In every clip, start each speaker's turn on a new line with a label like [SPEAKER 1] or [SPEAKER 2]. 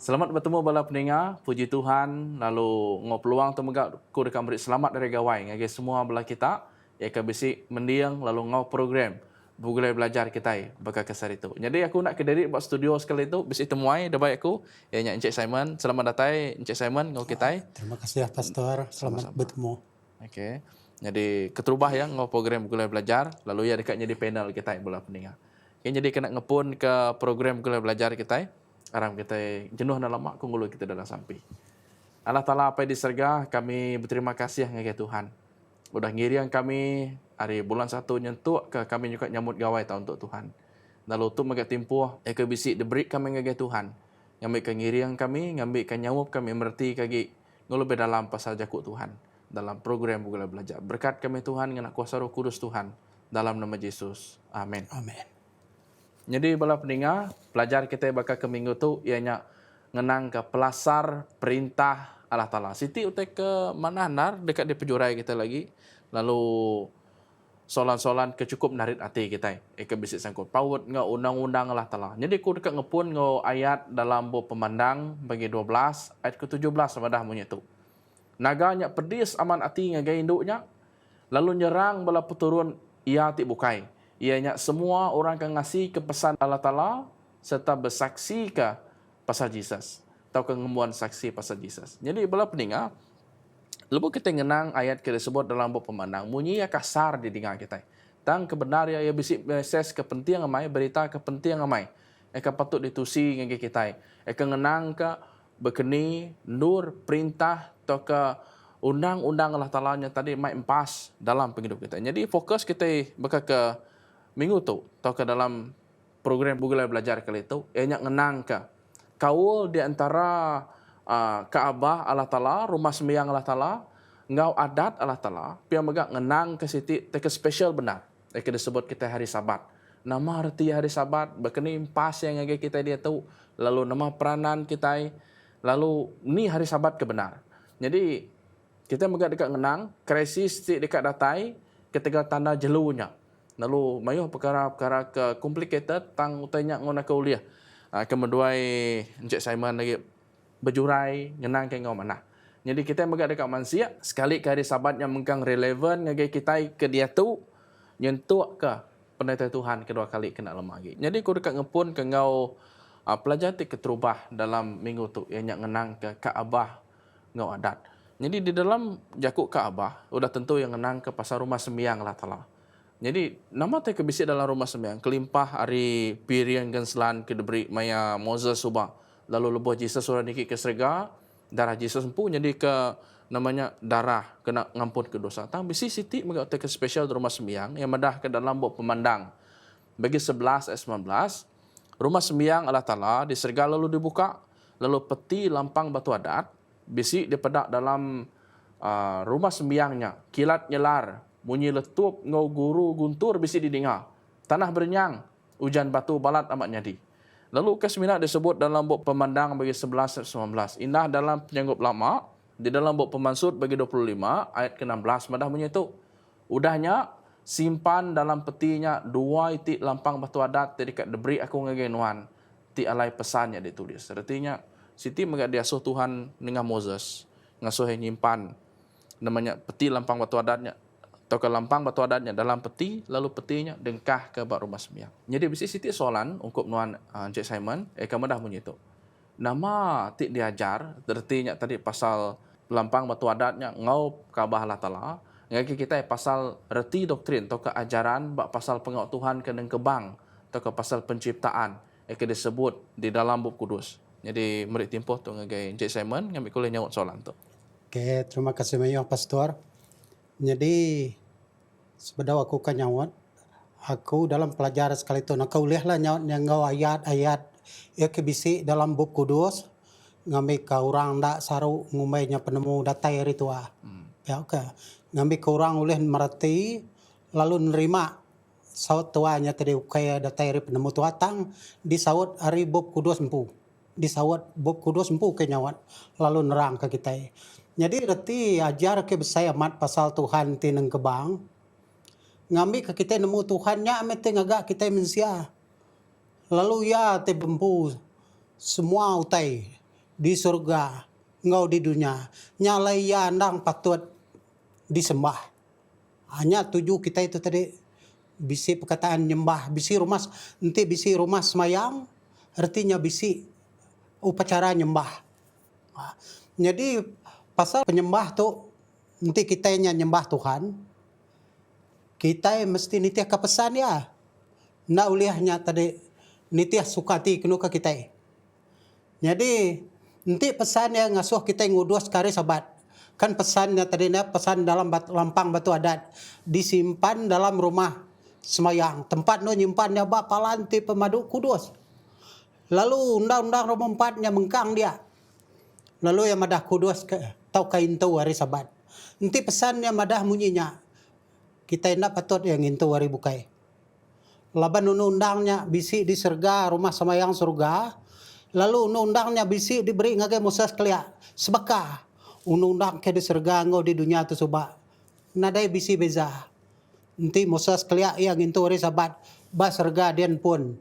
[SPEAKER 1] Selamat bertemu bala pendengar, puji Tuhan, lalu ngau peluang tu megak ku dekat beri selamat dari gawai ngagi semua bala kita, ya ke bisi mendiang lalu ngau program Google belajar kita baka kesar itu. Jadi aku nak ke dari buat studio sekali itu bisi temuai dah baik aku, ya nya Encik Simon. Selamat datang Encik Simon ngau kita.
[SPEAKER 2] Terima kasih ya Pastor, selamat
[SPEAKER 1] Sama-sama.
[SPEAKER 2] bertemu.
[SPEAKER 1] Okey. Jadi keterubah ya ngau program Google belajar, lalu ya dekatnya di panel kita bala pendengar. Okay, jadi kena ngepun ke program Google belajar kita. Aram kita jenuh dalam mak kungulu kita dalam sampai. Allah Ta'ala apa di surga, kami berterima kasih ngagi Tuhan. Udah ngiriang kami hari bulan 1 nyentuh ke kami juga nyambut gawai tahun untuk Tuhan. Lalu tu megak timpuh ke bisik diberi kami ngagi Tuhan. Ngambil ke ngiriang kami, ngambil ke nyawup kami merti kagi ngulu dalam pasal jakut Tuhan. Dalam program Google Belajar. Berkat kami Tuhan dengan kuasa Roh Kudus Tuhan. Dalam nama Yesus. Amin.
[SPEAKER 2] Amin.
[SPEAKER 1] Jadi bala pendengar, pelajar kita bakal ke minggu tu ianya ngenang ke pelasar perintah Allah Ta'ala. Siti utek ke mana dekat di pejurai kita lagi. Lalu soalan-soalan kecukup narit hati kita. Eka bisik sangkut paut ngau undang-undang Allah Ta'ala. Jadi aku dekat ngepun ngau ayat dalam buku pemandang bagi 12 ayat ke-17 sama dah bunyi tu. Naganya pedis aman hati ngagai induknya. Lalu nyerang bala peturun ia ti bukai. Ianya semua orang akan ngasih ke pesan Allah Ta'ala serta bersaksi ke pasal Jesus. Atau kengemuan saksi pasal Jesus. Jadi bala pendengar, lepas kita ngenang ayat kita sebut dalam buku pemandang, bunyi ya kasar di dengar kita. Tang kebenar ya bisik ses kepentingan amai, berita kepentingan amai. Eka patut ditusi ngagi kita. Eka ngenang ke berkeni, nur, perintah, atau ke undang-undang Allah Ta'ala yang tadi mai empas dalam penghidup kita. Jadi fokus kita bakal ke minggu tu atau ke dalam program Google Belajar kali itu, ianya ngenang ke kaul di antara Kaabah Allah Ta'ala, rumah sembahyang Allah Ta'ala, ngau adat Allah Ta'ala, pihak megak ngenang ke siti teka special benar. Eka disebut kita hari Sabat. Nama arti hari Sabat, berkeni impas yang ngagi kita dia tahu, lalu nama peranan kita, lalu ni hari Sabat kebenar. Jadi kita megak dekat ngenang, krisis dekat datai, ketika tanda jelunya. Lalu mayuh perkara-perkara ke complicated tang utanya ngona ke uliah. Kemudian Encik Simon lagi berjurai ngenang ke ngau mana. Jadi kita megak dekat manusia sekali ke hari Sabat yang mengkang relevan ngagi kita ke dia tu nyentuh ke pendataan Tuhan kedua kali kena lemah lagi. Jadi aku dekat ngepun ke ngau pelajar ti keterubah dalam minggu tu yang ngenang ke Kaabah ngau adat. Jadi di dalam jakuk Kaabah udah tentu yang ngenang ke pasal rumah sembiang Allah Ta'ala. Jadi nama teh kebisik dalam rumah sembiang kelimpah hari pirian genslan ke diberi maya Moses subah. Lalu lebuh Jesus surah niki ke serga, darah Jesus empu jadi ke namanya darah kena ngampun ke dosa. Tang bisi siti megak teh ke special di rumah sembiang yang medah ke dalam buat pemandang. Bagi 11 ayat 19, rumah sembiang Allah Ta'ala di serga lalu dibuka, lalu peti lampang batu adat bisi dipedak dalam rumah sembiangnya, kilat nyelar, bunyi letup ngau guru guntur bisi didengar. Tanah bernyang, hujan batu balat amat nyadi. Lalu ke-9 disebut dalam buku pemandang bagi 11 ayat 19. Indah dalam penyanggup lama, di dalam buku pemansud bagi 25 ayat ke-16 madah bunyi itu. Udahnya simpan dalam petinya 2 itik lampang batu adat dekat diberi aku ngagenuan. Ti alai pesannya ditulis. Artinya Siti megak diasuh Tuhan dengan Moses. Ngasuh nyimpan namanya peti lampang batu adatnya. Atau ke lampang batu adatnya dalam peti, lalu petinya dengkah ke bak rumah sembiang. Jadi bisi Siti soalan ungkup nuan Encik Simon, kamu dah bunyi itu. Nama ti diajar, artinya tadi pasal lampang batu adatnya ngau Kaabah Allah Ta'ala. Ngaki kita pasal reti doktrin atau keajaran bak pasal pengau Tuhan ke kebang atau ke pasal penciptaan yang disebut di dalam buku kudus. Jadi murid timpuh tu ngagai Encik Simon ngambil kuliah nyawut soalan tu.
[SPEAKER 2] Oke, terima kasih banyak Pastor. Jadi sebenarnya aku kan nyawat, aku dalam pelajaran sekali itu nak kuliah lah nyawat yang ngau ayat-ayat ya kebisi dalam buku kudus ngambil ke orang dak saru ngumainya penemu datai itu Ya oke. Ngambil ke orang oleh mereti lalu nerima saut tuanya tadi kaya datai penemu tua tang disaut hari buku kudus empu. Disawat buku kudus empu ke nyawat lalu nerang ke kita. Jadi reti ajar ke saya mat pasal Tuhan tineng kebang. Ngambil ke kita nemu Tuhannya mete ngagak kita manusia. Lalu ya te bempu semua utai. di surga, engkau di dunia. Nyalai ya andang patut disembah. Hanya tuju kita itu tadi bisi perkataan nyembah, bisi rumah, nanti bisi rumah semayang, artinya bisi upacara nyembah. Jadi pasal penyembah tu, nanti kita yang nyembah Tuhan, kita mesti nitiah kepesan ya. Na uliahnya tadi nitiah sukati kenuka kita. Jadi nanti pesan yang ngasuh kita nguduas kari sabat. Kan pesannya tadi pesan dalam lampang batu adat disimpan dalam rumah semayang. Tempat no nyimpannya bapa lantai pemadu kudus. Lalu undang-undang Roma 4-nya mengkang dia. Lalu yang madah kudus tau kain tu hari sabat. Nanti pesannya madah munyinya. Kita hendak patut yang itu hari bukai. Laban undang-undangnya bisi di surga rumah semayang surga. Lalu undang-undangnya bisi diberi ngagai Moses kelia. Sebekah. Undang-undang ke di surga ngau di dunia tu subak. Nadai bisi beza. Nanti Moses kelia yang itu hari sabat. Ba surga dian pun.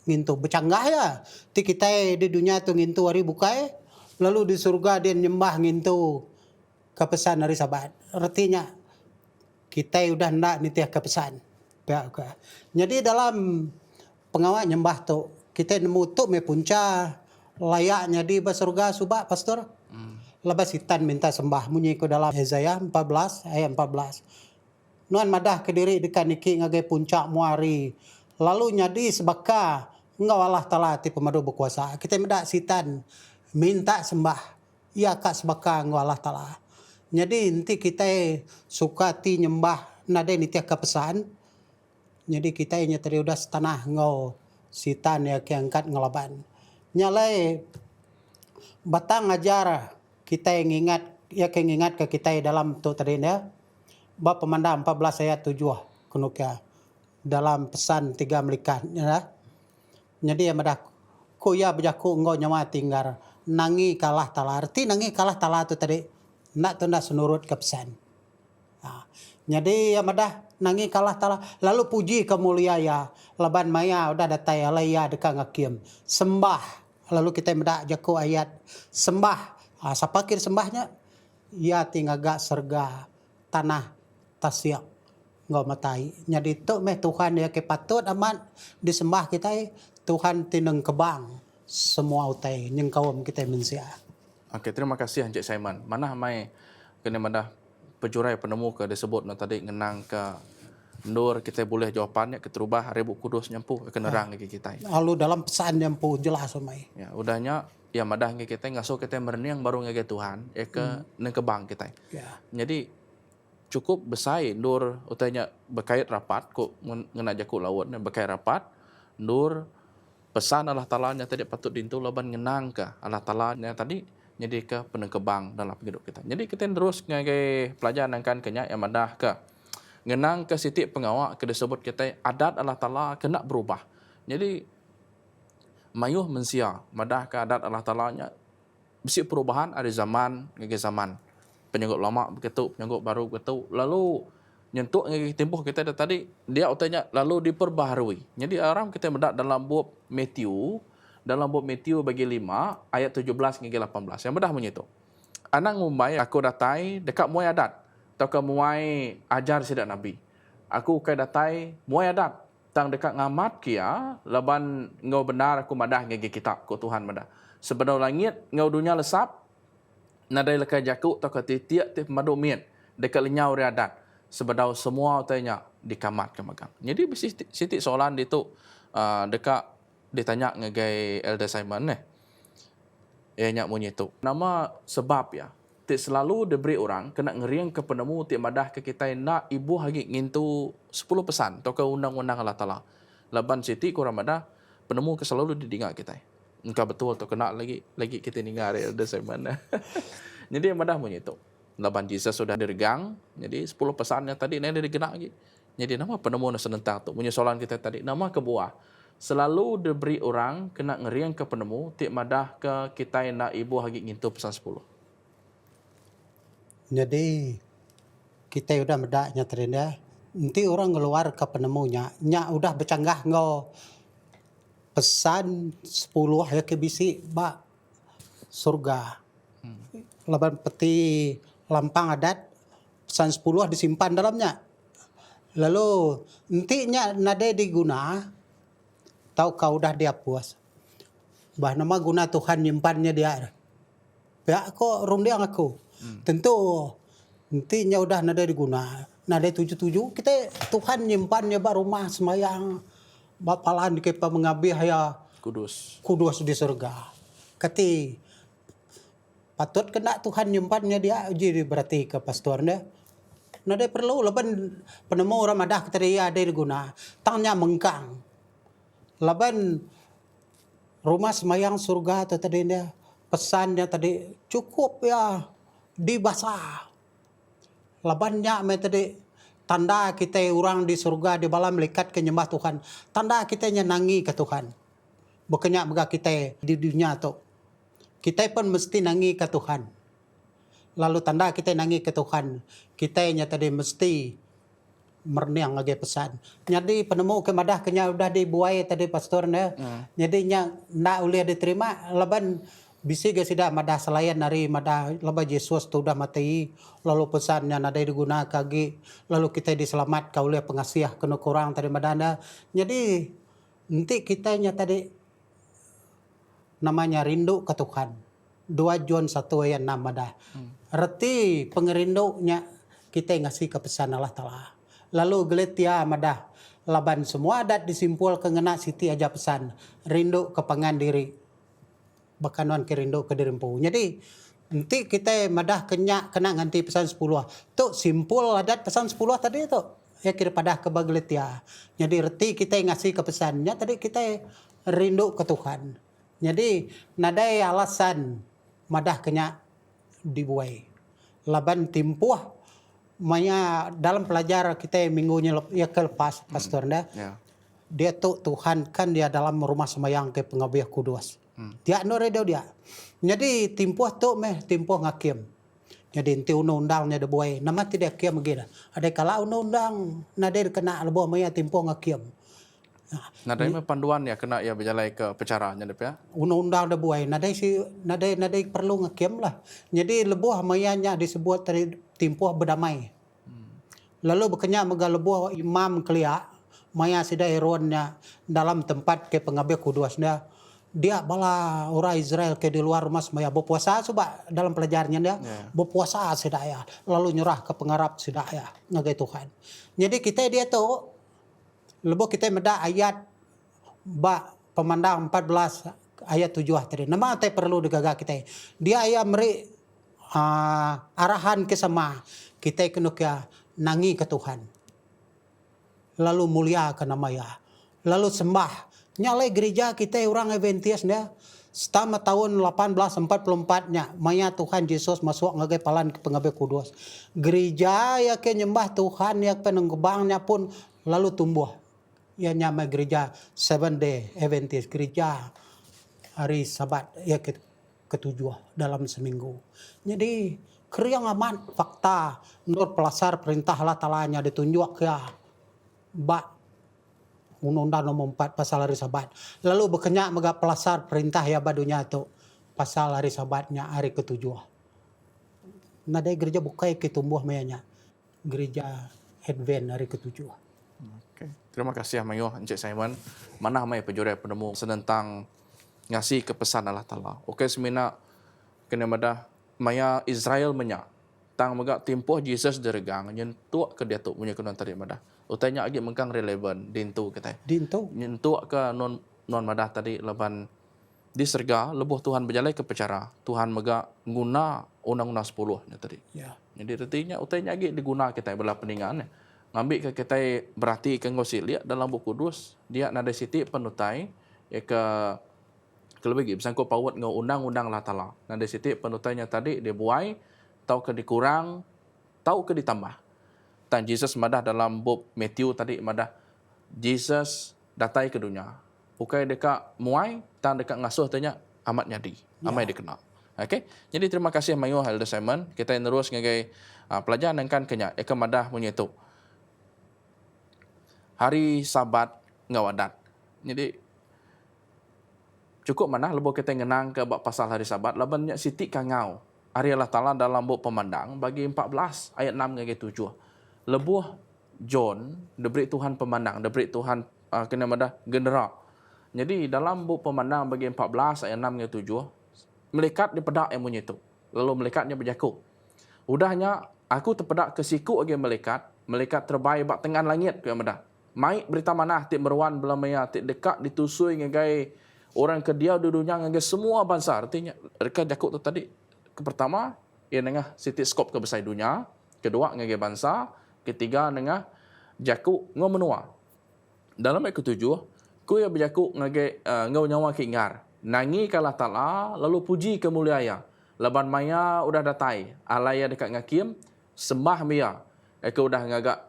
[SPEAKER 2] Ngintu bercanggah ya. Ti kita di dunia tu ngintu hari bukai. Lalu di surga dia nyembah ngintu kepesan hari sabat. Artinya kita udah ndak nitiah kepesan. Jadi dalam pengawal nyembah tu kita nemu tu me punca layaknya di surga subak pastor. Labas hitan minta sembah munyi ko dalam Yesaya 14 ayat 14. Nuan madah ke diri dekat niki ngagai puncak muari. Lalu nyadi sebaka engkau Allah Ta'ala ti pemadu berkuasa. Kita medak sitan minta sembah. Ya kak sebaka engkau Allah Ta'ala. Jadi nanti kita suka ti nyembah nada nitiah kepesan. Jadi kita nya tadi udah setanah engkau sitan ya ke angkat ngelaban. Nyalai batang ajar kita yang ingat ya ke ingat ke kita dalam tu tadi ya. Bab Pemandang 14 ayat 7 kunukia dalam pesan 3 melikat ya. Jadi ya madah ko ya bejaku engkau nyawa tinggal nangi kalah tala. Arti nangi kalah tala tu tadi nak tu nak senurut ke pesan. Jadi ya madah nangi kalah tala lalu puji kemulia ya laban maya udah datai alaya dekat ngakim sembah lalu kita medak jaku ayat sembah. Siapa kira sembahnya? Ya tinggal gak serga tanah tasyak ngau matai. Jadi tu meh Tuhan ya ke patut amat disembah kita Tuhan tineng kebang semua utai yang kaum kita manusia.
[SPEAKER 1] Okey, terima kasih Encik Simon. Mana mai kena madah pejurai penemu ke disebut no tadi ngenang ke Nur kita boleh jawapannya keterubah Rebu Kudus nyampu ke nerang ke kita.
[SPEAKER 2] Lalu dalam pesan yang pun jelas mai.
[SPEAKER 1] Ya, udahnya ya madah nge kita ngasuh kita merniang baru nge Tuhan ya ke neng kebang kita.
[SPEAKER 2] Ya.
[SPEAKER 1] Jadi cukup besai Nur utanya berkait rapat ku ngena jaku lawan berkait rapat Nur pesan Allah Ta'ala nya tadi patut dintu laban ngenang ke Allah Ta'ala nya tadi jadi ke penengkebang dalam hidup kita. Jadi kita terus ngagai pelajaran angkan kenya yang madah ke ngenang ke sitik pengawak ke disebut kita adat Allah Ta'ala kena berubah. Jadi mayuh mensia madah ke adat Allah Ta'ala nya bisi perubahan ada zaman ngagai zaman penyanggut lama begitu penyanggut baru begitu lalu nyentuh ngagai tempoh kita tadi dia utanya lalu diperbaharui. Jadi orang kita mendak dalam bab Matthew bagi 5 ayat 17 hingga 18 yang bedah menyitu. Anak ngumbai aku datai dekat muai adat atau ke muai ajar sidak nabi. Aku kai datai muai adat tang dekat ngamat kia laban ngau benar aku madah ngagi kitab ku Tuhan madah. Sebedau langit ngau dunia lesap nadai lekai jaku atau ke tiak ti pemadu mian dekat lenyau ri adat. Sebedau semua utanya dikamat ke magang. Jadi sitik soalan itu dekat ditanya ngagai Elder Simon nyak munyi tu. Nama sebab ya. Ti selalu diberi orang kena ngeriang ke penemu ti madah ke kita nak ibu hagi ngintu 10 pesan atau ke undang-undang Allah Ta'ala. Laban siti kurang madah penemu ke selalu didengar kita. Engkau betul atau kena lagi kita dengar Elder Simon. Jadi madah munyi tu. Laban Jesus sudah diregang. Jadi 10 pesannya tadi ni digenak lagi. Jadi nama penemu senentang tu. Munyi soalan kita tadi nama kebuah. Selalu diberi orang kena ngeriang ke penemu ti madah ke kita nak ibu hagi ngintu pesan 10.
[SPEAKER 2] Jadi kita udah medaknya terindah. Nanti orang keluar ke penemunya. Nya udah bercanggah ngau pesan 10 ya ke bisi. Ba surga. Laban peti lampang adat pesan 10 disimpan dalamnya. Lalu intinya nade diguna tahu kau dah dia puas. Bah nama guna Tuhan nyimpannya dia. Ya kok rundiang aku. Tentu intinya udah nade diguna. Nade 77 kita Tuhan nyimpannya ba rumah semayang. Bapalan kita mengabi haya kudus di surga. Kati patut kena Tuhan nyimpannya dia jadi berarti ke pastornya. Nade perlu laban penemu Ramadah keteria ada diguna. Tangnya mengkang. Laban rumah semayang surga atau tadi dia pesannya tadi cukup ya dibasah. Labannya tadi tanda kita orang di surga di bala melekat ke nyembah Tuhan. Tanda kita nyenangi ke Tuhan. Bukannya mega kita di dunia tu. Kita pun mesti nangi ke Tuhan. Lalu tanda kita nangi ke Tuhan. Kita tadi mesti merniang lagi pesan. Jadi penemu kemadah kenya udah dibuai tadi pastornya. Jadi nya ndak boleh diterima laban bisi ge sida madah selayan dari madah laba Yesus tu udah mati lalu pesannya nada diguna kagi lalu kita diselamat kau oleh pengasih kena kurang tadi madana. Jadi nanti kita nya tadi namanya rindu ke Tuhan. 2 John 1 ayat 6 madah. Arti pengerindunya kita ngasih ke pesan Allah Ta'ala. Lalu geletia madah laban semua adat disimpul kengena siti aja pesan rindu ke pangan diri bakanuan ke rindu ke dirimpu. Jadi nanti kita madah kena nganti pesan 10 tu simpul adat pesan 10 tadi tu ya kira pada ke bageletia. Jadi reti kita ngasih ke pesannya tadi kita rindu ke Tuhan. Jadi nadai alasan madah kena dibuai laban timpuah maya dalam pelajar kita minggunya ya kelepas pastornya dia tu Tuhan kan dia dalam rumah semayang ke pengabiah kudus dia noredo dia jadi timpuah tu timpuah ngakim jadi inti undang-undangnya dibuai nama tidak kiam gila ada kala undang-undang nadai kena lebuh maya timpuah ngakim.
[SPEAKER 1] Nadai panduan ya kena ya berjalai ke pecaranya dep ya.
[SPEAKER 2] Undang-undang dah buai. Nadai perlu ngakiem lah. Jadi lebuh mayanya disebut tadi timpuh berdamai. Lalu berkenya mega lebuh imam kelia maya sida eronnya dalam tempat ke pengabe kudusnya. Dia bala orang Israel ke di luar rumah maya berpuasa coba dalam pelajarnya dia berpuasa sida ya. Lalu nyerah ke pengarap sida ya ngagai Tuhan. Jadi kita dia tu lebuh kita meda ayat pemandang 14 ayat 7 tadi. Nama kita perlu digagak kita. Dia ayat meri arahan ke sama kita kena nangi ke Tuhan. Lalu mulia ke nama ya. Lalu sembah. Nyalai gereja kita orang Adventist dia. Setama tahun 1844-nya maya Tuhan Yesus masuk ngagai palan ke pengabe kudus. Gereja ya ke nyembah Tuhan ya penenggebangnya pun lalu tumbuh. Ya nyama gereja 7 Day Adventist, gereja hari Sabat ya ketujuh dalam seminggu. Jadi kriang aman fakta nur pelasar perintah Allah Ta'ala-nya ditunjuk ya Undang-Undang nomor 4 pasal hari Sabat. Lalu berkenyak mega pelasar perintah ya badunya tu pasal hari Sabatnya hari ketujuh. Nadai gereja bukai ketumbuh mayanya. Gereja Advent hari ketujuh.
[SPEAKER 1] Okay. Terima kasih Mayo Encik Simon. Mana mai penjurai penemu senentang ngasih ke pesan Allah Ta'ala. Okey semina kena madah maya Israel menya. Tang megak timpuh Jesus deregang nyentuak ke dia tu punya kenon tadi madah. Utanya lagi mengkang relevan dintu kita.
[SPEAKER 2] Dintu.
[SPEAKER 1] Nyentuak ke non madah tadi leban di serga lebuh Tuhan berjalai ke pecara. Tuhan megak guna undang-undang 10 nya tadi.
[SPEAKER 2] Ya.
[SPEAKER 1] Jadi artinya utanya lagi diguna kita belah peningan ngambil ke kita berarti ke ngosi lihat dalam buku kudus dia nada siti penutai ya ke lebih bersangkut paut ngau undang-undang Allah Ta'ala. Nada siti penutainya tadi dia buai tau ke dikurang tau ke ditambah. Dan Jesus madah dalam bab Matthew tadi madah Jesus datai ke dunia. Bukai dekat muai tan dekat ngasuh tanya amat nyadi. Amai dikenal. Okey. Jadi terima kasih Mayu Elder Simon. Kita terus ngagai pelajaran kan kenya eka madah punya itu. Hari Sabat ngawadat. Jadi cukup mana lebo kita ngenang ke bab pasal hari Sabat labannya siti kangau. Hari Allah Taala dalam buku pemandang bagi 14 ayat 6 hingga 7. Lebuh John diberi Tuhan pemandang, diberi Tuhan kena madah genera. Jadi dalam buku pemandang bagi 14 ayat 6 hingga 7, melekat dipedak yang bunyi itu. Lalu melekatnya berjakuk. Udahnya aku terpedak ke siku agi melekat terbaik bak tengah langit ke madah. Mai berita manah tik meruan belamaya tik dekat ditusui ngagai orang ke dia di dunia ngagai semua bangsa. Artinya mereka jakuk tu tadi pertama ia nengah siti skop ke besar dunia, kedua ngagai bangsa, ketiga nengah jakuk ngau menua. Dalam ayat ketujuh, ku ia berjakuk ngagai ngau nyawa kingar. Nangi kalah Ta'ala lalu puji kemuliaan. Laban maya udah datai, alaya dekat ngakim, sembah mia. Eka udah ngagak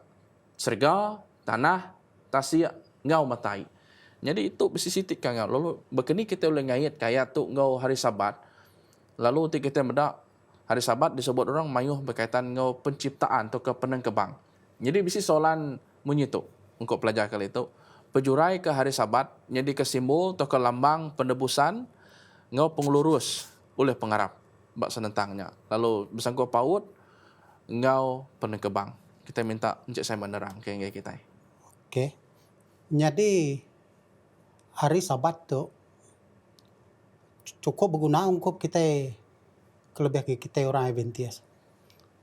[SPEAKER 1] serga, tanah, tasia, ngau matai. Jadi itu besi sitik kan ngau. Lalu bekeni kita boleh ngayat kayak tu ngau hari Sabat. Lalu kita mendak hari Sabat disebut orang mayuh berkaitan ngau penciptaan atau ke penengkebang. Jadi besi soalan menyitu untuk pelajar kali itu. Pejurai ke hari Sabat jadi ke simbol atau ke lambang penebusan ngau pengelurus oleh pengarap bak senentangnya. Lalu bersangkut paut ngau penengkebang. Kita minta Encik saya menerang ke kita.
[SPEAKER 2] Okey. Jadi hari Sabat tu cukup berguna untuk kita kelebihan kita orang Adventist.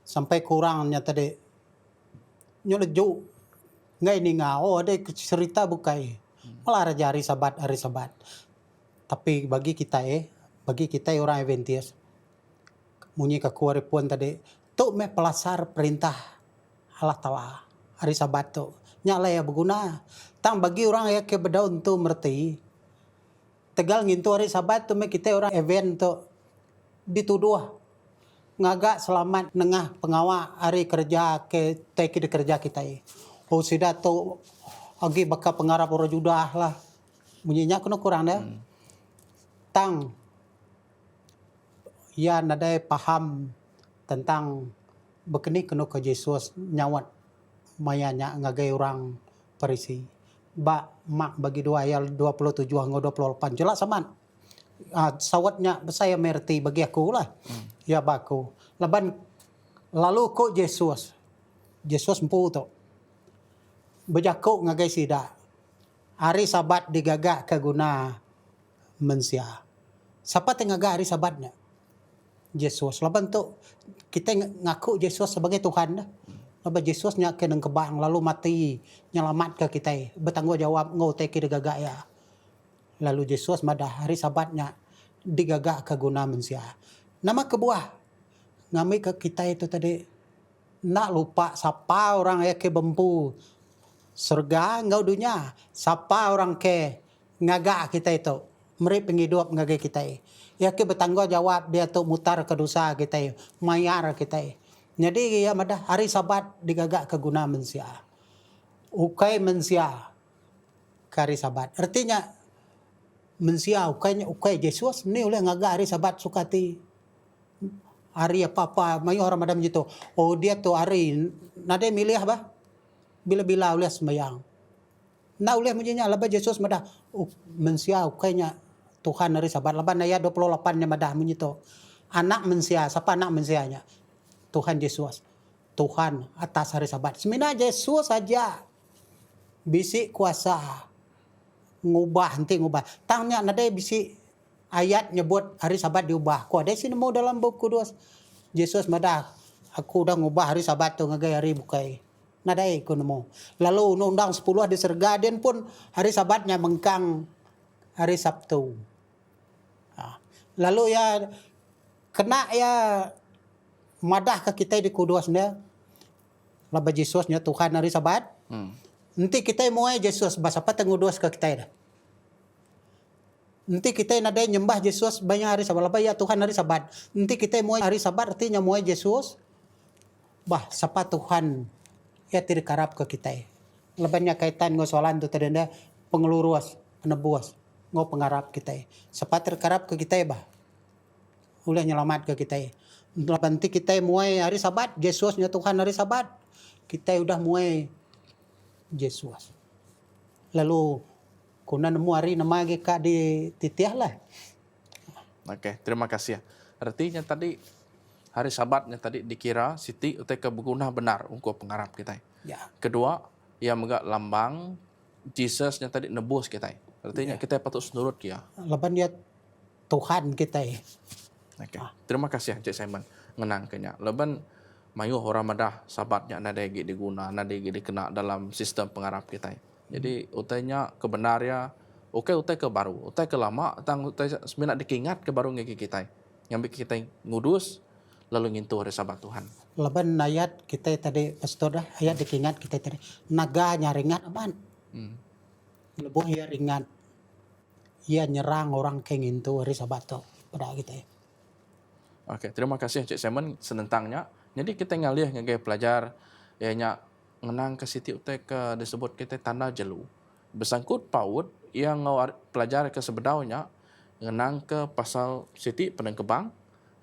[SPEAKER 2] Sampai kurangnya tadi nyelejuk ngai ni ngau ada cerita bukai. Malah raja hari Sabat. Tapi bagi kita orang Adventist munyi ke kuaripuan tadi tu me pelasar perintah Allah Taala hari Sabat tu nyala ya berguna. Tang bagi orang yang ke berdaun tu merti tegal ngintu hari Sabat tu me kita orang event tu dituduh ngagak selamat nengah pengawa hari kerja ke teki kerja kita. Oh sida tu agi baka pengarap orang judah lah. Munyinya kena kurang dah. Tang ya nadai paham tentang bekeni kena ke Yesus nyawat mayanya ngagai orang Parisi. Mak bagi 2 ayat 27 hingga 28 jelas saman. Sawatnya saya merti bagi aku lah. Ya baku. Lalu kok Yesus empu tu. Berjakuk ngagai sida. Hari Sabat digagak ke guna mensia. Siapa tengah hari Sabatnya? Yesus. Laban tu kita ngaku Yesus sebagai Tuhan dah. Laban Yesusnya kena kebang lalu mati nyelamat ke kita. Bertanggungjawab ngau teki digagak ya. Lalu Yesus madah hari Sabatnya digagak ke guna manusia. Nama kebuah ngami ke kita itu tadi nak lupa siapa orang yang ke bempu surga ngau dunia. Siapa orang ke ngagak kita itu. Meri penghidup ngagak kita. Ya ke bertanggungjawab dia tu mutar ke dosa kita, mayar kita. Jadi ya madah hari Sabat digagak ke guna manusia. Ukai manusia ke hari Sabat. Artinya manusia ukai Yesus ni oleh ngagak hari Sabat sukati. Hari apa-apa mayu orang madam gitu. Oh dia tu hari nade milih bah. Bila-bila oleh sembahyang. Na oleh menjanya laba Yesus madah manusia ukainya Tuhan hari Sabat. Laban ayat 28 nya madah menyitu. Anak manusia, siapa anak manusianya? Tuhan Yesus. Tuhan atas hari Sabat. Semina Yesus saja bisi kuasa ngubah tangnya nada bisi ayat nyebut hari Sabat diubah. Ku ada sini mau dalam buku 2. Yesus madah aku udah ngubah hari Sabat tu ngagai hari bukai. Nada ku nemu. Lalu undang 10 di Sergaden pun hari Sabatnya mengkang hari Sabtu. Lalu ya kena ya madah ke kita di kudusnya. Laba Yesusnya Tuhan hari Sabat. Nanti kita muai Yesus bahasa apa tengudus ke kita dah. Nanti kita nada nyembah Yesus banyak hari Sabat. Laba ya Tuhan hari Sabat. Nanti kita muai hari Sabat artinya muai Yesus. Bah siapa Tuhan ya tidak karap ke kita. Lebihnya kaitan dengan soalan tu tadi pengelurus, penebus, ngau pengarap kita. Siapa terkarap ke kita bah. Boleh nyelamat ke kita. Nanti kita muai hari Sabat, Yesusnya Tuhan hari Sabat. Kita udah muai Yesus. Lalu Kuna nemu hari nama ka di titiah lah.
[SPEAKER 1] Oke, terima kasih ya. Artinya tadi hari Sabatnya tadi dikira Siti utai berguna benar untuk pengarap kita.
[SPEAKER 2] Ya.
[SPEAKER 1] Kedua, ia megak lambang Jesusnya tadi nebus kita. Artinya kita patut senurut dia.
[SPEAKER 2] Laban dia Tuhan kita.
[SPEAKER 1] Oke. Terima kasih Cik Simon ngenang kenya. Leban mayu orang madah Sabatnya nada gi diguna, nada gi dikena dalam sistem pengarap kita. Jadi utainya kebenarnya, oke utai ke baru, utai ke lama, tang utai seminat dikingat ke baru ngeki kita. Yang bikin kita ngudus lalu ngintu hari Sabat Tuhan.
[SPEAKER 2] Laban ayat kita tadi pastor dah ayat dikingat kita tadi naganya ringan aman. Lebuh ia ringan. Ia nyerang orang kengin tu hari Sabat tu pada kita.
[SPEAKER 1] Oke, terima kasih Cik Simon senentangnya. Jadi kita ngalih ngagai pelajar ianya ngenang ke Siti utai ke disebut kita tanda jelu. Bersangkut paut yang pelajar ke sebedaunya ngenang ke pasal Siti peneng kebang.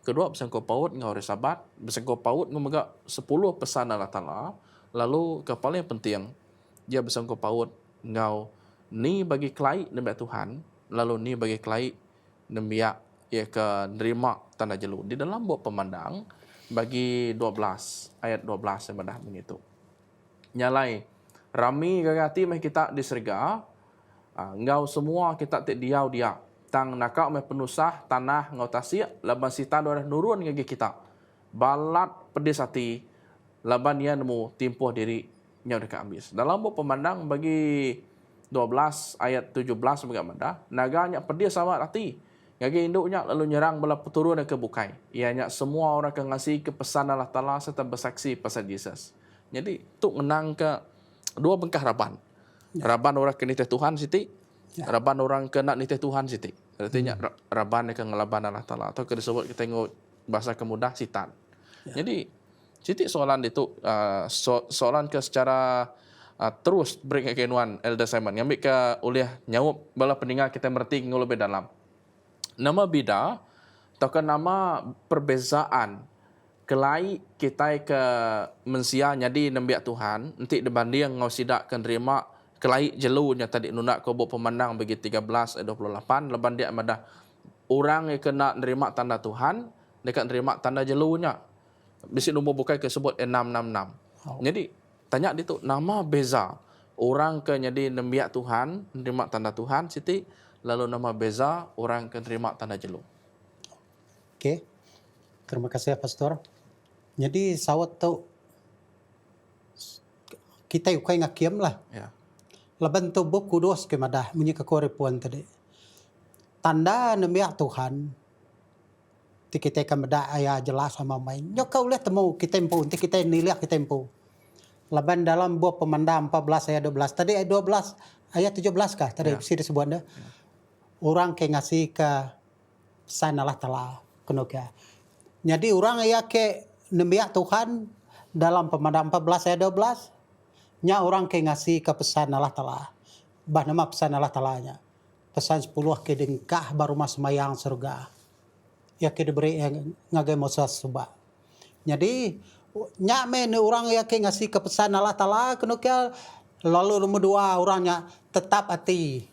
[SPEAKER 1] Kedua bersangkut paut ngau hari Sabat, bersangkut paut ngomega 10 pesan Allah Taala. Lalu ke paling penting dia bersangkut paut ngau ni bagi kelai nembak Tuhan, lalu ni bagi kelai nembak ia ke nerima tanda jelu. Di dalam buat pemandang bagi 12 ayat 12 yang dah begitu. Nyalai rami gagati meh kita di serga, ngau semua kita tik diau dia. Tang nakau meh penusah tanah ngau tasik laban sita doreh nurun ngagi kita. Balat pedis hati laban ia nemu timpuh diri nyau dekat ambis. Dalam buat pemandang bagi 12 ayat 17 sebagai manda, naganya pedis sama hati. Ngagi induknya lalu nyerang bala peturun dan kebukai. Ianya semua orang akan ngasih ke pesan Allah Ta'ala serta bersaksi pasal Yesus. Jadi tu menang ke dua bengkah raban. Raban orang ke nitih Tuhan Siti. Raban orang ke nak nitih Tuhan Siti. Artinya raban yang ngelaban Allah Ta'ala. Atau disebut kita tengok bahasa kemudah sitan. Jadi Siti soalan itu soalan ke secara terus beri kekenuan Elder Simon. Ngambil ke uliah nyawup bala pendengar kita merti ngul lebih dalam. Nama bida atau nama perbezaan kelai kita ke mensia jadi nembiak Tuhan nanti dibanding ngau sidak kan terima kelai jelunya tadi nunak kau pemandang bagi 13 ayat 28 leban dia madah orang yang kena nerima tanda Tuhan dekat nerima tanda jelunya bisi nombor bukai ke sebut 666. Jadi tanya dia tu nama beza orang ke jadi nembiak Tuhan nerima tanda Tuhan Siti. Lalu nama beza orang akan terima tanda jelu.
[SPEAKER 2] Okey. Terima kasih Pastor. Jadi sawat tu kita ukai ngakiem lah.
[SPEAKER 1] Ya.
[SPEAKER 2] Laban tu buku dos ke madah munyi ke korepuan tadi. Tanda nemiak Tuhan. Ti kita kan madah ayah jelas sama main. Nyok kau lihat temu kita empu, ti kita niliak kita empu. Laban dalam buah pemandang 14 ayat 12. Tadi ayat 12 ayat 17 kah? Tadi sini sebuah dah. Orang ke ngasih ke pesan Allah Ta'ala. Jadi orang yang ke nembiak Tuhan dalam pemandang 14 ayat 12. Nya orang ke ngasih ke pesan Allah Ta'ala. Bah nama pesan Allah Ta'ala-nya. Pesan 10 ke dengkah baru mas mayang surga. Ya ke diberi yang ngagai Musa subah. Jadi nya men orang yang ke ngasih ke pesan Allah Ta'ala. Lalu nomor 2 orangnya tetap hati.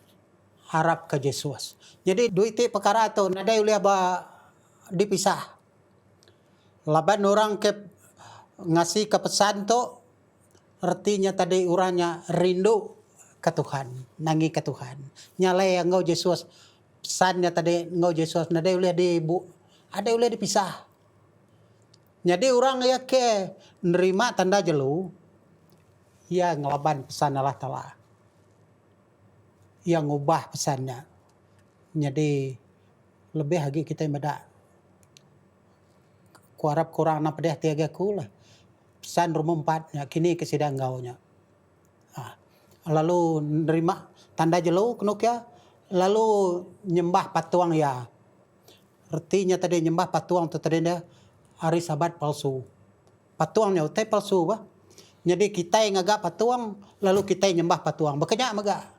[SPEAKER 2] Harap ke Yesus. Jadi dua itu perkara tu nadai uliah ba dipisah. Laban orang ke ngasih ke pesan tu artinya tadi orangnya rindu ke Tuhan, nangi ke Tuhan. Nyalai ngau Yesus pesannya tadi ngau Yesus nadai uliah ada uliah dipisah. Jadi orang yang ke nerima tanda jelu ia ngelaban pesan Allah Ta'ala. Yang ubah pesannya. Jadi lebih lagi kita meda kuarap kurang na pedih tiaga kula. Pesan rumah 4 kini kesidang gaunya. Lalu nerima tanda jelu kenukya lalu nyembah patuang ya. Artinya tadi nyembah patuang tu tadi dia hari Sabat palsu. Patuangnya utai palsu bah. Jadi kita yang agak patuang lalu kita nyembah patuang. Bekenya maga.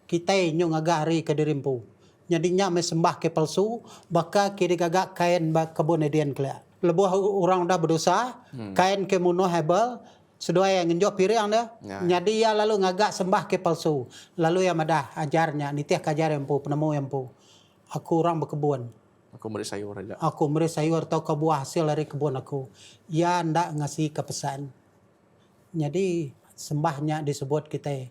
[SPEAKER 2] Kita nyong agari ke dirimpu. Jadinya mesembah ke palsu, baka kiri gagak kain ba kebun edian kelak. Lebuh orang dah berdosa, kain ke muno hebel, Sedua yang ngenjok piring dah.
[SPEAKER 1] Ya.
[SPEAKER 2] Jadi ya lalu ngagak sembah ke palsu. Lalu ya madah ajarnya nitiah kajar yang pu penemu yang pu. Aku orang berkebun.
[SPEAKER 1] Aku beri sayur aja.
[SPEAKER 2] Aku beri sayur atau ke buah hasil dari kebun aku. Ya ndak ngasih ke pesan. Jadi sembahnya disebut kita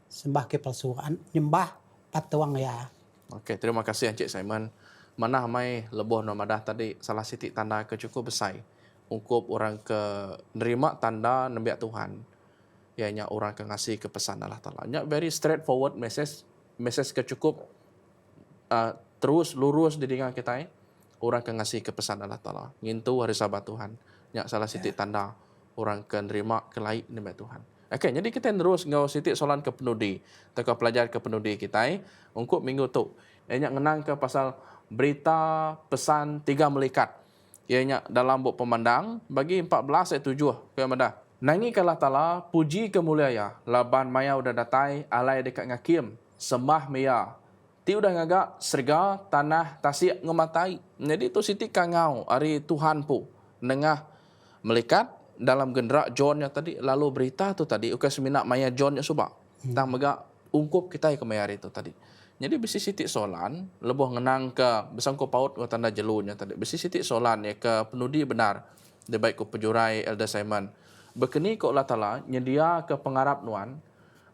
[SPEAKER 2] sembah ke palsuan. Nyembah patuang ya.
[SPEAKER 1] Okey, terima kasih Encik Simon. Mana mai leboh nomadah tadi salah siti tanda ke cukup besar. Ungkup orang ke nerima tanda nembiak Tuhan. Ianya orang ke ngasih ke pesan Allah Ta'ala. Nya very straightforward message ke cukup terus lurus di dengan kita. Orang ke ngasih ke pesan Allah Ta'ala. Ngintu hari sabat Tuhan. Nya salah siti tanda orang ke nerima ke laik nembiak Tuhan. Okey, jadi kita terus ngau siti soalan ke penudi. Atau pelajar ke penudi kita. Ungkup minggu tu. Ianya ngenang ke pasal berita pesan 3 melikat. Ianya dalam buku pemandang bagi 14 ayat 7 ke madah. Nangi kalah tala puji kemuliaan laban maya udah datai alai dekat ngakim sembah maya. Ti udah ngagak serga tanah tasik ngematai. Jadi tu siti kangau ari Tuhan pu nengah melikat dalam gendera John nya tadi lalu berita tu tadi ukas minak maya John nya subak. Tang mega ungkup kita ke maya itu tadi. Jadi besi sitik solan, lebih ngenang ke besangko paut ke tanda jelunya tadi. Besi sitik solan ya ke penudi benar. Dia baik ke pejurai Elder Simon. Bekeni ke Allah Ta'ala, nyedia ke pengarap nuan,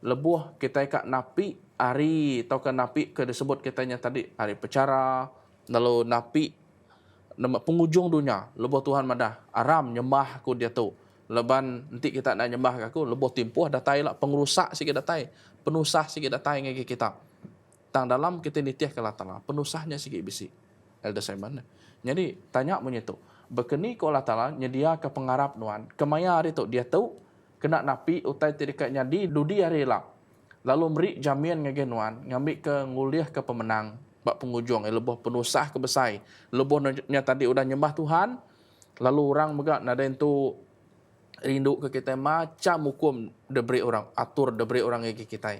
[SPEAKER 1] lebuh kita kak napi hari atau ke napi ke disebut kitanya tadi, hari pecara, lalu napi penghujung dunia, lebuh Tuhan madah, aram nyembah ku dia tu. Leban nanti kita nak nyembah aku, lebuh timpuh datai lah, pengrusak sikit datai, penusah sikit datai ngagi kita. Tang dalam kita nitiah ke Allah Ta'ala, penusahnya sikit bisi. Elder Simon. Jadi, tanya punya tu. Bekeni ke Allah Ta'ala, nyedia ke pengarap nuan. Kemaya hari tu, dia tahu, kena napi utai tidiknya di dudi hari lah. Lalu beri jamian ngage nuan, ngambil ke nguliah ke pemenang. Bak pengujung, lebuh penusah ke besai. Lebuhnya tadi udah nyembah Tuhan, lalu orang megak nadain tu rindu ke kita macam hukum diberi orang, atur diberi orang ngage kita.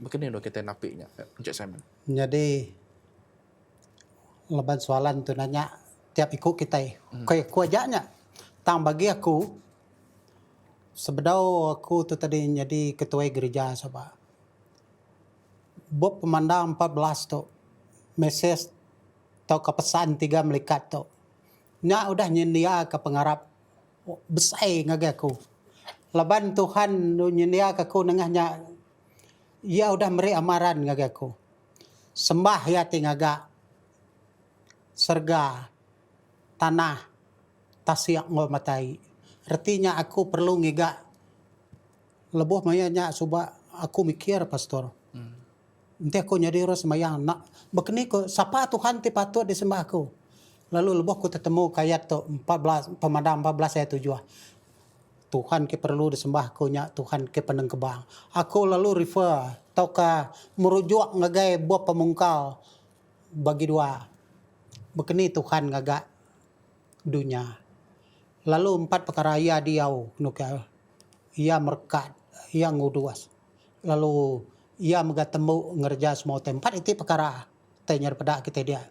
[SPEAKER 1] Begini dong kita napinya, Encik Simon.
[SPEAKER 2] Jadi leban soalan tu nanya tiap ikut kita. Kayak kuajaknya. Tang bagi aku sebedau aku tu tadi jadi ketua gereja sobat. Bob pemandang 14 tu. Message atau kepesan 3 melikat tu. Nya udah nyendia ke pengarap besar ngage aku. Leban Tuhan nyendia ke aku nengahnya. Ia udah beri amaran ngage aku. Sembah ya tingaga. Serga. Tanah. Tasiak ngomatai. Artinya aku perlu ngiga. Lebuh mayanya subak aku mikir pastor. Nanti aku nyadi ros mayang nak. Begini ko siapa Tuhan ti patut disembah aku. Lalu lebuh aku ketemu kayat tu 14 pemandang 14 ayat 7. Tuhan ke perlu disembah kunya, Tuhan ke peneng kebang. Aku lalu refer atau ke merujuk ngagai buah pemungkal bagi dua. Begini Tuhan ngagak dunia. Lalu 4 perkara ia diau nuka. Ia merkat, ia nguduas. Lalu ia megatemu ngerja semua tempat itu perkara tanya pada kita dia.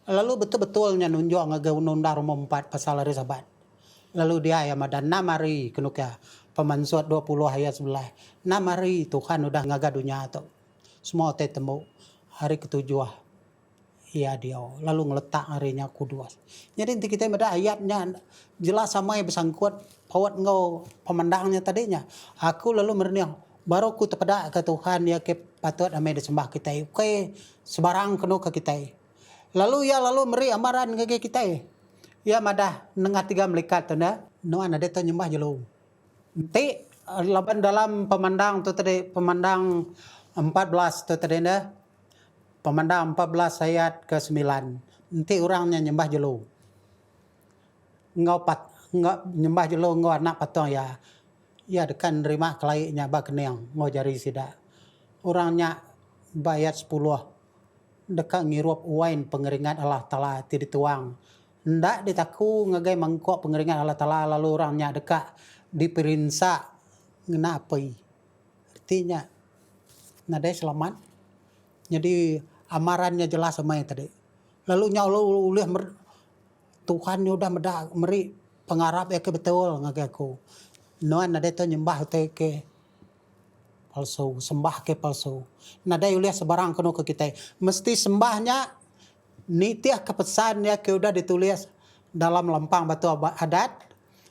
[SPEAKER 2] Lalu betul-betulnya nunjuk ngagai undang-undang 4 pasal hari Sabat. Lalu dia yang ada 6 hari kenuka Pemansur 20 ayat 11. 6 hari Tuhan udah ngaga dunia tu. Semua temu hari ketujuh ia dia lalu ngeletak harinya kudus. Jadi nanti kita ada ayatnya jelas sama yang bersangkut pawat ngau pemandangnya tadinya. Aku lalu merniang baru ku terpedak ke Tuhan ya ke patut ame disembah kita. Oke sebarang kenu ke kita. Lalu meri amaran ke kita. Ya madah nengah 3 melikat tu na. Nuan ada tu nyembah jelu. Nanti laban dalam pemandang tu tadi pemandang 14 tu tadi na. Pemandang 14 ayat ke-9. Nanti orangnya nyembah jelu. Ngau nyembah jelu ngau anak patong ya. Ya dekan nerima kelaiknya ba keneang ngau jari sida. Orangnya bayat 10. Dekat ngirup wain pengeringan Allah Ta'ala ti dituang. Ndak ditaku ngagai mangkok pengeringan Allah Ta'ala lalu orangnya dekat diperinsa ngenapai. Artinya nadai selamat. Jadi amarannya jelas sama yang tadi. Lalu nyaulah ulih Tuhan udah meri pengarap ya ke betul ngagai aku. Nuan nadai to nyembah te ke palsu, sembah ke palsu. Nadai uliah sebarang kono ke kita. Mesti sembahnya nitiah kepesan ya ke udah ditulis dalam lampang batu adat.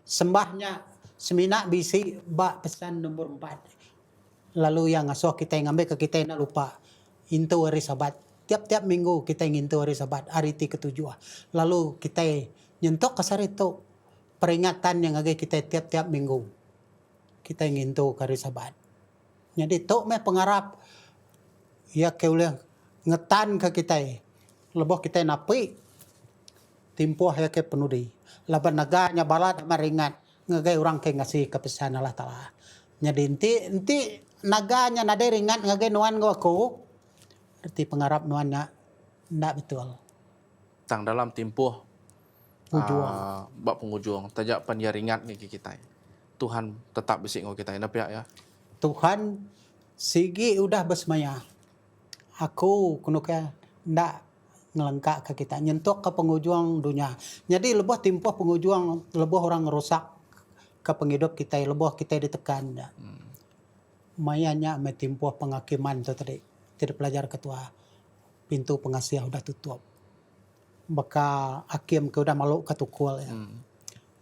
[SPEAKER 2] Sembahnya semina bisi bak pesan nomor 4. Lalu yang ngasuh kita ngambil ke kita nak lupa. Intu hari Sabat. Tiap-tiap minggu kita ngintu hari Sabat, hari ketujuh. Lalu kita nyentok kasar itu peringatan yang agak kita tiap-tiap minggu. Kita ngintu hari Sabat. Jadi tok meh pengarap ya ke ulah ngetan ke kita. Leboh kita napi timpuh ya ke penudi. Laban naganya balat maringat ngagai orang ke ngasih kepesan Allah Taala. Jadi inti naganya nade ringat ngagai nuan go aku. Arti pengarap nuannya ndak betul.
[SPEAKER 1] Tang dalam timpuh
[SPEAKER 2] Ujuang.
[SPEAKER 1] bak pengujuang tajak pandia ringat ni kita. Tuhan tetap bisik ngau kita na pihak ya.
[SPEAKER 2] Tuhan sigi udah besmaya. Aku kuno ke ndak ngelengkak ke kita nyentuk ke pengujuang dunia. Jadi lebih timpuh pengujuang lebih orang rusak ke penghidup kita, lebih kita ditekan. Mayanya metimpuh penghakiman tu tadi. Tidak pelajar ketua. Pintu pengasiah udah tutup. Baka hakim ke udah malu ketukul ya.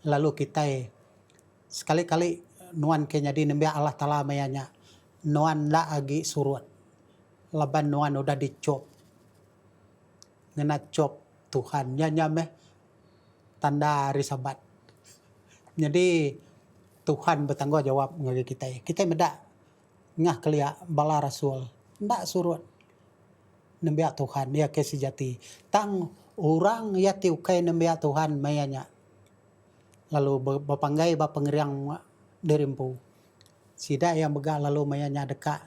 [SPEAKER 2] Lalu kita sekali-kali nuan ke jadi nembia Allah Taala mayanya. Nuan la agi surut. Laban nuan udah dicop. Ngena cop Tuhan. Nyameh tanda hari Sabat. Jadi Tuhan bertanggung jawab ngagi kita. Kita medak ngah kelia bala rasul. Ndak surut. Nembia Tuhan ya ke sejati. Tang orang ya tiukai nembia Tuhan mayanya. Lalu bapanggai bapengeriang derimpu. Sida yang bega lalu mayanya dekat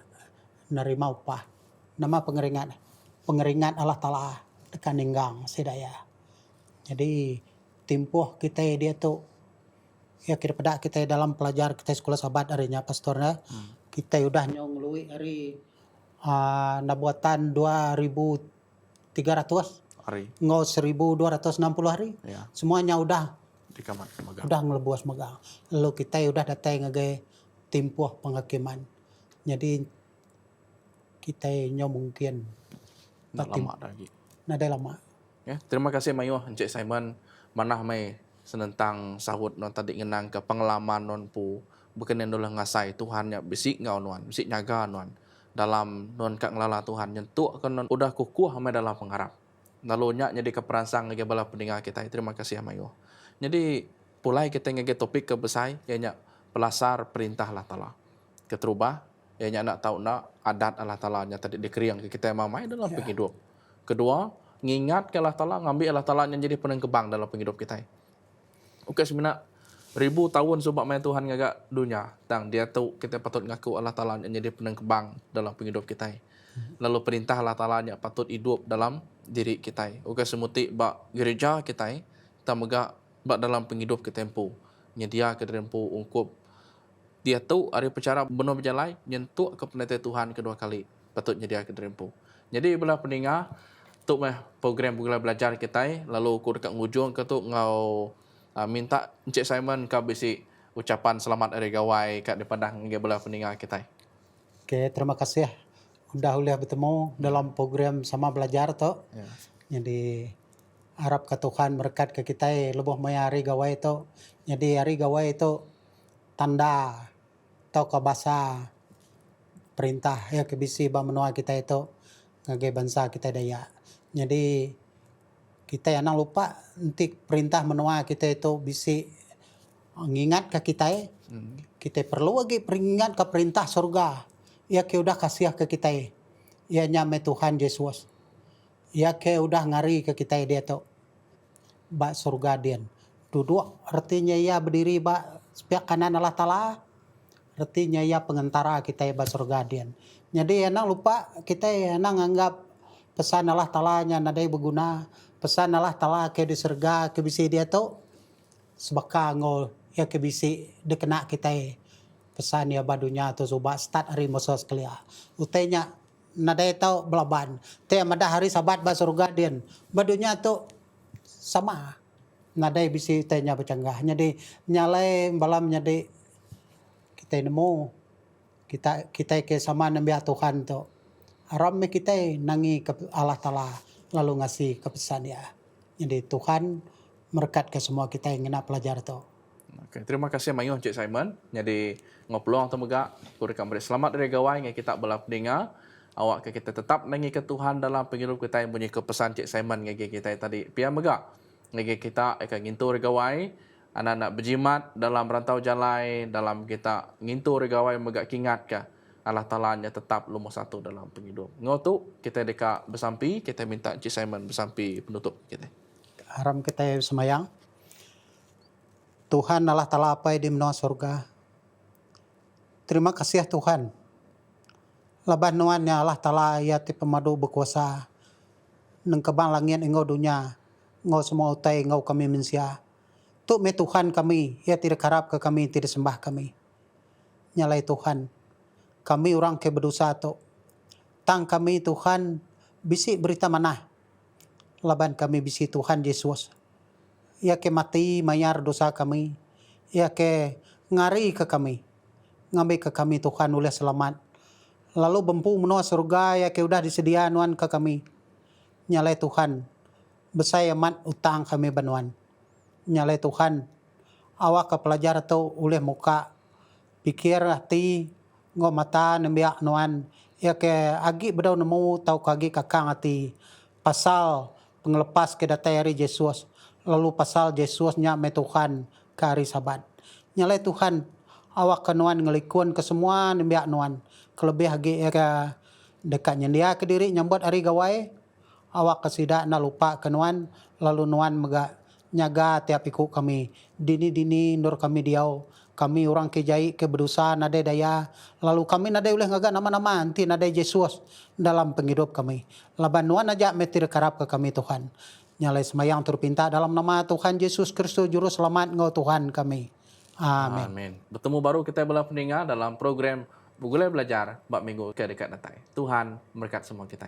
[SPEAKER 2] nerima upah. Nama pengeringat Allah Taala dekat ninggang sida ya. Jadi timpuh kita dia tu ya kira pada kita dalam pelajar kita sekolah Sabat harinya pastornya. Kita udah nyong lui hari nabuatan 2.300
[SPEAKER 1] Hari
[SPEAKER 2] ngau 1.260 hari.
[SPEAKER 1] ya
[SPEAKER 2] Semuanya udah
[SPEAKER 1] di kamar magang.
[SPEAKER 2] udah ngelebuas megang. Lalu kita udah datang ngagai timpuh penghakiman. Jadi kita nyo mungkin
[SPEAKER 1] Ndak lama lagi.
[SPEAKER 2] nada lama.
[SPEAKER 1] Ya, terima kasih Mayu Encik Simon manah mai senentang sahut non tadi ngenang ke pengalaman non pu berkenan dolah ngasai Tuhan ya bisik ngau nuan, bisik nyaga nuan dalam non kak ngelala Tuhan nyentuk kan non udah kukuh mai dalam pengharap. Lalu nya jadi keperansang ngege bala pendengar kita. Terima kasih Mayu. Jadi pulai kita ngege topik ke besai ianya pelasar perintah Allah Taala. Keterubah ianya nak tahu nak adat Allah Taala nya tadi dikeriang ke kita mamai dalam penghidup. Kedua, ngingat ke Allah Taala, ngambil Allah Taala yang jadi penengkebang dalam penghidup kita. Oke sebenarnya 1000 tahun sebab main Tuhan ngagak dunia. Tang dia tahu kita patut ngaku Allah Taala yang jadi penengkebang dalam penghidup kita. Lalu perintah Allah Taala yang patut hidup dalam diri kita. Oke semuti bak gereja kita, kita megak bak dalam penghidup kita tempu. Nyedia ke tempu ungkup. Dia tahu hari percara benar berjalan nyentuh ke penelitian Tuhan kedua kali. Patut nyedia ke tempu. Jadi bila pendengar untuk program belajar kita lalu aku dekat ngujung ke tu ngau minta Encik Simon ka bisi ucapan selamat hari gawai kat daripada ngge belah pendengar kita.
[SPEAKER 2] Oke, terima kasih ya. Udah uliah bertemu dalam program sama belajar tu.
[SPEAKER 1] Ya.
[SPEAKER 2] Jadi harap ke Tuhan berkat ke kita lebih maya hari gawai itu. Jadi hari gawai itu tanda atau ke bahasa perintah ya ke bisi ba menua kita itu ngagai bangsa kita daya. Jadi kita yang lupa nanti perintah menua kita itu bisi ngingat ke kita kita perlu lagi peringat ke perintah surga. Ya ke udah kasih ke kita. Ya nyame Tuhan Yesus. Ya ke udah ngari ke kita dia tu. Ba surga dian. Duduk artinya ya berdiri ba sebelah kanan Allah Taala. Artinya ya pengantara kita ba surga dian. Jadi enang lupa kita enang anggap pesan Allah Taala nya nadai berguna. Pesan Allah Taala ke di surga ke bisi dia tu sebaka ngol ya ke bisi dekena kita pesan ya badunya tu coba start hari mosos kelia. Utainya nadai tau belaban. Te madah hari Sabat ba surga dian. Badunya tu sama. Nadai bisi utainya bercanggah. Jadi nyalai balam jadi tenemo kita ke sama nambia Tuhan to. Aram kita nangi ke Allah Ta'ala lalu ngasih kepesan ya. Jadi Tuhan berkat ke semua kita yang kena pelajar to.
[SPEAKER 1] Okay. Terima kasih Mayuh Cik Simon. Jadi ngobrol atau megak kurang beri selamat dari gawai yang kita belah pendengar. Awak ke kita tetap nangi ke Tuhan dalam penghidup kita yang punya kepesan Cik Simon ngagi kita tadi. Pia megak ngagi kita akan ngintu regawai anak-anak berjimat dalam rantau jalai dalam kita ngintu regawai megak kingat ke Allah Ta'ala nya tetap lumah satu dalam penghidup. Ngotu kita dekat bersampi, kita minta Cik Simon bersampi penutup kita.
[SPEAKER 2] Aram kita semayang. Tuhan Allah Ta'ala apa di menua surga. Terima kasih ya Tuhan. Laban nuannya Allah Ta'ala ya ti pemadu berkuasa. Neng kebang langit engkau dunia. Engkau semua utai engkau kami mensia. Tuk me Tuhan kami. Ya tidak harap ke kami, tidak sembah kami. Nyalai Tuhan. Kami orang ke berdosa tu. Tang kami Tuhan bisi berita mana. Laban kami bisi Tuhan Yesus. Ya ke mati mayar dosa kami. Ya ke ngari ke kami. Ngambil ke kami Tuhan oleh selamat. Lalu bempu menua surga ya ke udah disedia nuan ke kami. Nyalai Tuhan. Besaya mat utang kami banuan. Nyalai Tuhan. Awak ke pelajar tu oleh muka. Pikir hati. Ngo mata nembiak nuan. Ya ke agi bedau nemu tau kagi kakang hati. Pasal pengelepas ke datai hari Yesus. Lalu pasal Yesusnya me Tuhan ke hari Sabat. Nyalai Tuhan. Awak ke nuan ngelikun ke semua nembiak nuan. Kelebih hagi era dekatnya dia ke diri nyambut hari gawai. Awak kesidak nak lupa ke nuan. Lalu nuan mega nyaga tiap ikut kami. Dini-dini nur kami diau. Kami orang kejai ke berdosa nadai daya. Lalu kami nadai oleh ngagak nama-nama nanti nadai Yesus dalam penghidup kami. Laban nuan aja metir karap ke kami Tuhan. Nyalai semayang terpinta dalam nama Tuhan Yesus Kristus Juru Selamat engkau Tuhan kami. Amin.
[SPEAKER 1] Amin. Bertemu baru kita belah pendengar dalam program Bugulai Belajar Bab Minggu ke dekat datang. Tuhan berkat semua kita.